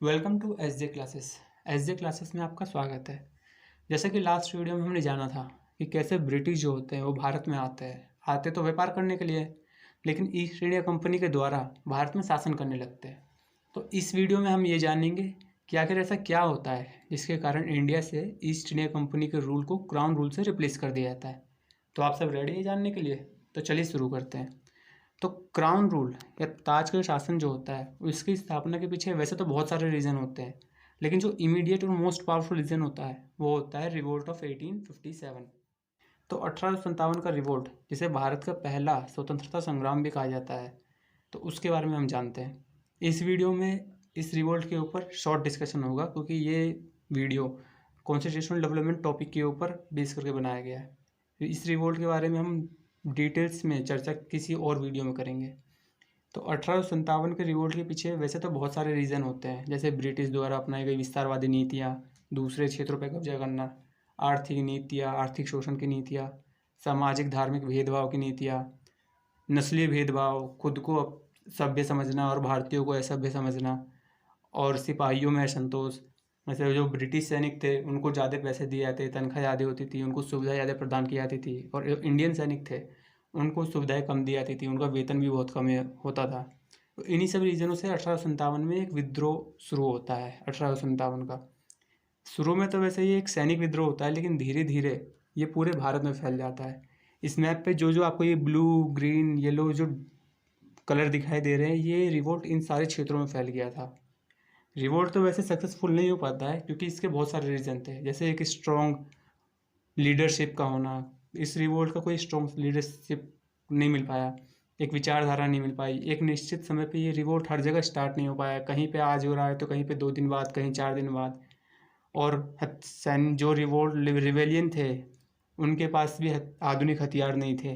Welcome to S J classes. S J classes में आपका स्वागत है। जैसा कि लास्ट वीडियो में हमने जाना था कि कैसे ब्रिटिश जो होते हैं वो भारत में आते तो व्यापार करने के लिए, लेकिन ईस्ट इंडिया कंपनी के द्वारा भारत में शासन करने लगते हैं। तो इस वीडियो में हम ये जानेंगे कि आखिर ऐसा क्या होता है जिसके कारण इंडिया से ईस्ट इंडिया कंपनी के रूल को क्राउन रूल से रिप्लेस कर दिया जाता है। तो आप सब रेडी है जानने के लिए? तो चलिए शुरू करते हैं। तो क्राउन रूल या ताज का शासन जो होता है उसकी स्थापना के पीछे वैसे तो बहुत सारे रीज़न होते हैं, लेकिन जो इमीडिएट और मोस्ट पावरफुल रीज़न होता है वो होता है रिवोल्ट ऑफ 1857। तो 1857 का रिवोल्ट, जिसे भारत का पहला स्वतंत्रता संग्राम भी कहा जाता है, तो उसके बारे में हम जानते हैं। इस वीडियो में इस रिवोल्ट के ऊपर शॉर्ट डिस्कशन होगा, क्योंकि ये वीडियो कॉन्स्टिट्यूशनल डेवलपमेंट टॉपिक के ऊपर बेस करके बनाया गया है। इस रिवोल्ट के बारे में हम डिटेल्स में चर्चा किसी और वीडियो में करेंगे। तो 1857 के रिवोल्ट के पीछे वैसे तो बहुत सारे रीज़न होते हैं, जैसे ब्रिटिश द्वारा अपनाई गई विस्तारवादी नीतियाँ, दूसरे क्षेत्रों पर कब्जा करना, आर्थिक नीतियाँ, आर्थिक शोषण की नीतियाँ, सामाजिक धार्मिक भेदभाव की नीतियाँ, नस्लीय भेदभाव, खुद को सभ्य समझना और भारतीयों को असभ्य समझना, और सिपाहियों में असंतोष। मतलब जो ब्रिटिश सैनिक थे उनको ज़्यादा पैसे दिए जाते, तनख्वाह ज़्यादा होती थी, उनको सुविधाएं ज़्यादा प्रदान की जाती थी, और जो इंडियन सैनिक थे उनको सुविधाएं कम दी जाती थी, उनका वेतन भी बहुत कम होता था। तो इन्हीं सब रीज़नों से 1857 में एक विद्रोह शुरू होता है। 1857 का शुरू में तो वैसे ही एक सैनिक विद्रोह होता है, लेकिन धीरे धीरे ये पूरे भारत में फैल जाता है। इस मैप पे जो जो आपको ये ब्लू, ग्रीन, येलो जो कलर दिखाई दे रहे हैं, ये रिवोल्ट इन सारे क्षेत्रों में फैल गया था। रिवोल्ट तो वैसे सक्सेसफुल नहीं हो पाता है, क्योंकि इसके बहुत सारे रीज़न थे, जैसे एक स्ट्रॉन्ग लीडरशिप का होना। इस रिवोल्ट का कोई स्ट्रॉन्ग लीडरशिप नहीं मिल पाया, एक विचारधारा नहीं मिल पाई, एक निश्चित समय पे ये रिवोल्ट हर जगह स्टार्ट नहीं हो पाया। कहीं पे आज हो रहा है तो कहीं पे 2 दिन बाद, कहीं 4 दिन बाद। और जो रिवोल्ट रिवेलियन थे उनके पास भी आधुनिक हथियार नहीं थे।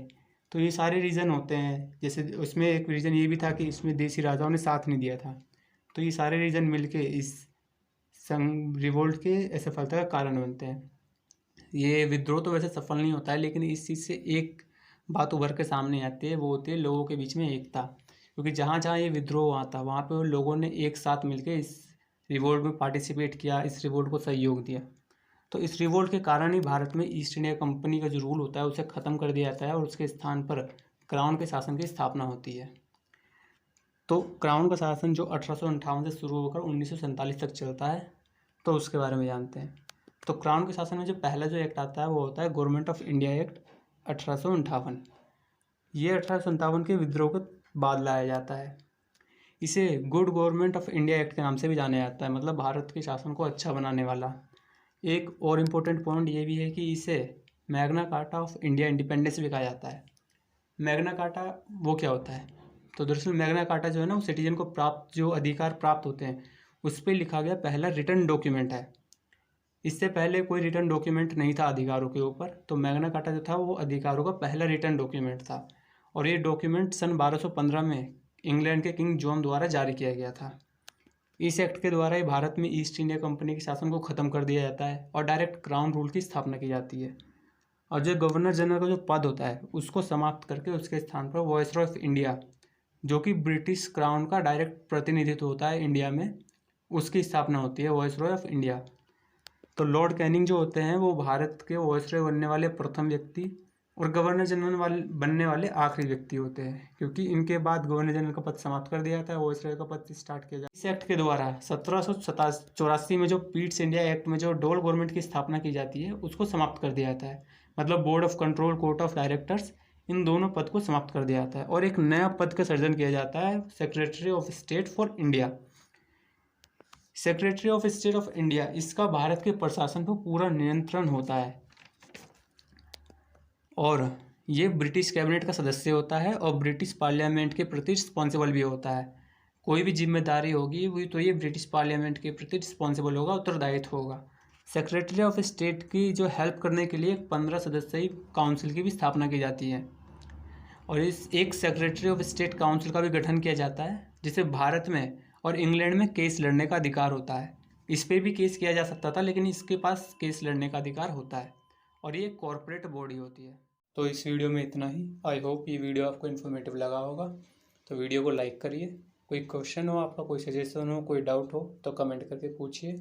तो ये सारे रीज़न होते हैं। जैसे उसमें एक रीज़न ये भी था कि इसमें देसी राजाओं ने साथ नहीं दिया था। तो ये सारे रीज़न मिलके इस रिवोल्ट के असफलता का कारण बनते हैं। ये विद्रोह तो वैसे सफल नहीं होता है, लेकिन इस चीज़ से एक बात उभर के सामने आती है, वो होती है लोगों के बीच में एकता। क्योंकि जहाँ जहाँ ये विद्रोह हुआ था वहाँ पे लोगों ने एक साथ मिलकर इस रिवोल्ट में पार्टिसिपेट किया, इस रिवोल्ट को सहयोग दिया। तो इस रिवोल्ट के कारण ही भारत में ईस्ट इंडिया कंपनी का जो रूल होता है उसे ख़त्म कर दिया जाता है, और उसके स्थान पर क्राउन के शासन की स्थापना होती है। तो क्राउन का शासन जो 1858 से शुरू होकर 1947 तक चलता है, तो उसके बारे में जानते हैं। तो क्राउन के शासन में जो पहला जो एक्ट आता है वो होता है गवर्नमेंट ऑफ इंडिया एक्ट 1858। ये 1857 के विद्रोह के बाद लाया जाता है। इसे good government of India act के नाम से भी जाना जाता है, मतलब भारत के शासन को अच्छा बनाने वाला। एक और इम्पोर्टेंट पॉइंट ये भी है कि इसे Magna carta of India independence भी कहा जाता है। मैग्ना कार्टा वो क्या होता है? तो दरअसल मैग्ना कार्टा जो है ना, वो सिटीजन को प्राप्त जो अधिकार प्राप्त होते हैं उस पर लिखा गया पहला रिटर्न डॉक्यूमेंट है। इससे पहले कोई रिटर्न डॉक्यूमेंट नहीं था अधिकारों के ऊपर। तो मैग्ना कार्टा जो था वो अधिकारों का पहला रिटर्न डॉक्यूमेंट था, और ये डॉक्यूमेंट सन 1215 में इंग्लैंड के किंग जॉन द्वारा जारी किया गया था। इस एक्ट के द्वारा ही भारत में ईस्ट इंडिया कंपनी के शासन को ख़त्म कर दिया जाता है और डायरेक्ट क्राउन रूल की स्थापना की जाती है। और जो गवर्नर जनरल का जो पद होता है उसको समाप्त करके उसके स्थान पर वायसरॉय ऑफ इंडिया, जो कि ब्रिटिश क्राउन का डायरेक्ट प्रतिनिधित्व होता है इंडिया में, उसकी स्थापना होती है, वायसरॉय ऑफ इंडिया। तो लॉर्ड कैनिंग जो होते हैं वो भारत के वायसरॉय बनने वाले प्रथम व्यक्ति और गवर्नर जनरल बनने वाले आखिरी व्यक्ति होते हैं, क्योंकि इनके बाद गवर्नर जनरल का पद समाप्त कर दिया जाता है, वायसरॉय का पद स्टार्ट किया जाता है। इस एक्ट के द्वारा 1784 में जो पीट्स इंडिया एक्ट में जो डोल गवर्नमेंट की स्थापना की जाती है उसको समाप्त कर दिया जाता है। मतलब board of control, court of directors, इन दोनों पद को समाप्त कर दिया जाता है और एक नया पद का सृजन किया जाता है, secretary of state for India. Secretary of state of India, इसका भारत के प्रशासन पर पूरा नियंत्रण होता है, और ये ब्रिटिश कैबिनेट का सदस्य होता है और ब्रिटिश पार्लियामेंट के प्रति रिस्पॉन्सिबल भी होता है। कोई भी जिम्मेदारी होगी वो तो ये ब्रिटिश पार्लियामेंट के प्रति रिस्पॉन्सिबल होगा, उत्तरदायित्व होगा। सेक्रेटरी ऑफ स्टेट की जो हेल्प करने के लिए 15 सदस्यीय काउंसिल की भी स्थापना की जाती है, और इस एक सेक्रेटरी ऑफ स्टेट काउंसिल का भी गठन किया जाता है, जिसे भारत में और इंग्लैंड में केस लड़ने का अधिकार होता है। इस पर भी केस किया जा सकता था, लेकिन इसके पास केस लड़ने का अधिकार होता है, और ये कॉरपोरेट बॉडी होती है। तो इस वीडियो में इतना ही। आई होप ये वीडियो आपको इन्फॉर्मेटिव लगा होगा। तो वीडियो को लाइक करिए, कोई क्वेश्चन हो आपका, कोई सजेशन हो, कोई डाउट हो तो कमेंट करके पूछिए।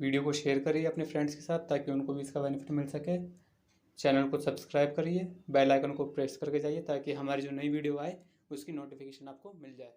वीडियो को शेयर करिए अपने फ्रेंड्स के साथ ताकि उनको भी इसका बेनिफिट मिल सके। चैनल को सब्सक्राइब करिए, बेल आइकन को प्रेस करके जाइए ताकि हमारी जो नई वीडियो आए उसकी नोटिफिकेशन आपको मिल जाए।